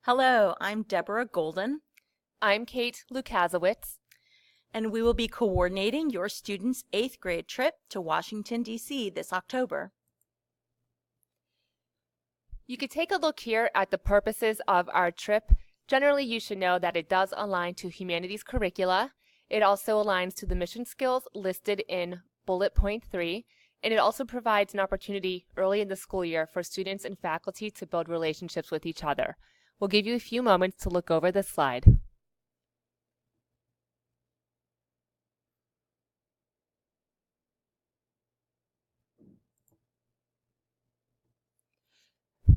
Hello, I'm Deborah Golden, I'm Kate Lukaszewicz. and we will be coordinating your students' 8th grade trip to Washington, D.C. this October. You could take a look here at the purposes of our trip. Generally, you should know that it does align to humanities curricula. It also aligns to the mission skills listed in bullet point 3, and it also provides an opportunity early in the school year for students and faculty to build relationships with each other. We'll give you a few moments to look over this slide.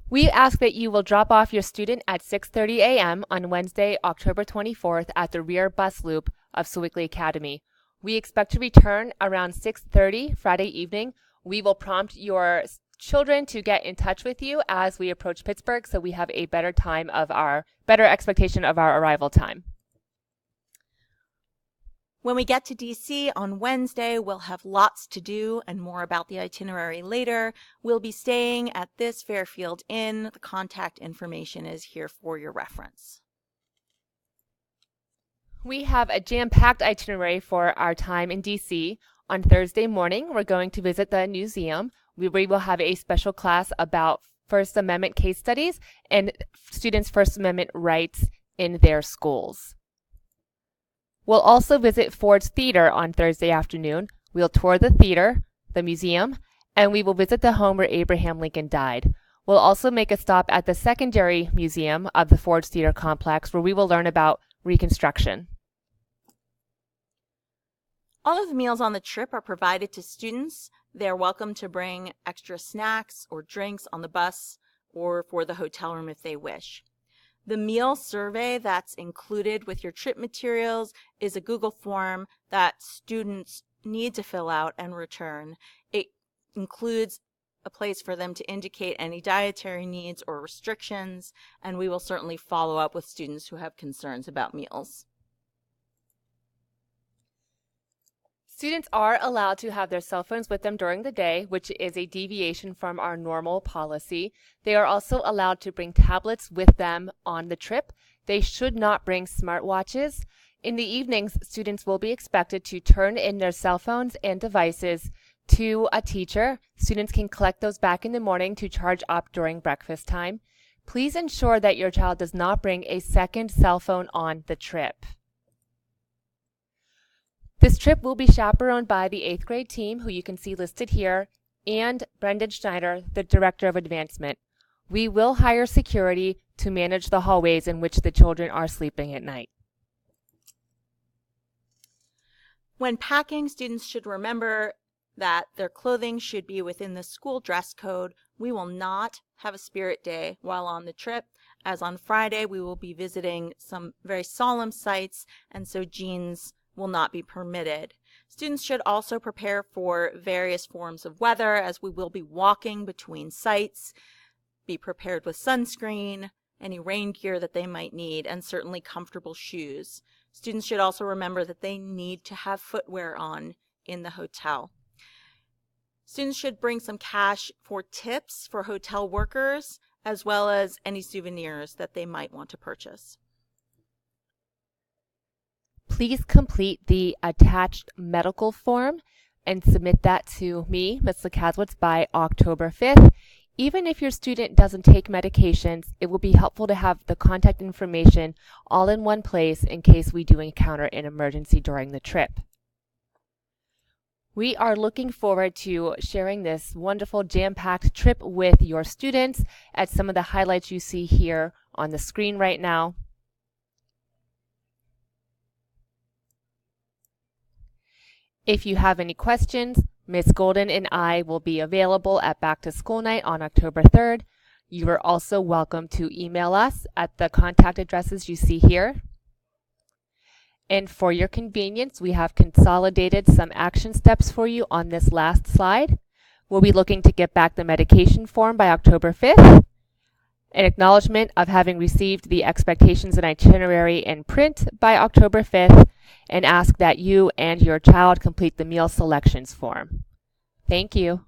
We ask that you will drop off your student at 6:30 a.m. on Wednesday, October 24th at the rear bus loop of Sewickley Academy. We expect to return around 6:30 Friday evening. We will prompt your children to get in touch with you as we approach Pittsburgh so we have a better expectation of our arrival time. When we get to D.C. on Wednesday, we'll have lots to do and more about the itinerary later. We'll be staying at this Fairfield Inn. The contact information is here for your reference. We have a jam-packed itinerary for our time in D.C. On Thursday morning, we're going to visit the museum. We will have a special class about First Amendment case studies and students' First Amendment rights in their schools. We'll also visit Ford's Theater on Thursday afternoon. We'll tour the theater, the museum, and we will visit the home where Abraham Lincoln died. We'll also make a stop at the secondary museum of the Ford's Theater complex where we will learn about Reconstruction. All of the meals on the trip are provided to students. They're welcome to bring extra snacks or drinks on the bus or for the hotel room if they wish. The meal survey that's included with your trip materials is a Google form that students need to fill out and return. It includes a place for them to indicate any dietary needs or restrictions, and we will certainly follow up with students who have concerns about meals. Students are allowed to have their cell phones with them during the day, which is a deviation from our normal policy. They are also allowed to bring tablets with them on the trip. They should not bring smartwatches. In the evenings, students will be expected to turn in their cell phones and devices to a teacher. Students can collect those back in the morning to charge up during breakfast time. Please ensure that your child does not bring a second cell phone on the trip. This trip will be chaperoned by the 8th grade team, who you can see listed here, and Brendan Schneider, the Director of Advancement. We will hire security to manage the hallways in which the children are sleeping at night. When packing, students should remember that their clothing should be within the school dress code. We will not have a spirit day while on the trip, as on Friday we will be visiting some very solemn sites, and so jeans will not be permitted. Students should also prepare for various forms of weather as we will be walking between sites. Be prepared with sunscreen, any rain gear that they might need, and certainly comfortable shoes. Students should also remember that they need to have footwear on in the hotel. Students should bring some cash for tips for hotel workers, as well as any souvenirs that they might want to purchase. Please complete the attached medical form and submit that to me, Ms. Lukaszewicz, by October 5th. Even if your student doesn't take medications, it will be helpful to have the contact information all in one place in case we do encounter an emergency during the trip. We are looking forward to sharing this wonderful jam-packed trip with your students at some of the highlights you see here on the screen right now. If you have any questions, Ms. Golden and I will be available at Back to School Night on October 3rd. You are also welcome to email us at the contact addresses you see here. And for your convenience, we have consolidated some action steps for you on this last slide. We'll be looking to get back the medication form by October 5th, an acknowledgement of having received the expectations and itinerary in print by October 5th, and ask that you and your child complete the meal selections form. Thank you.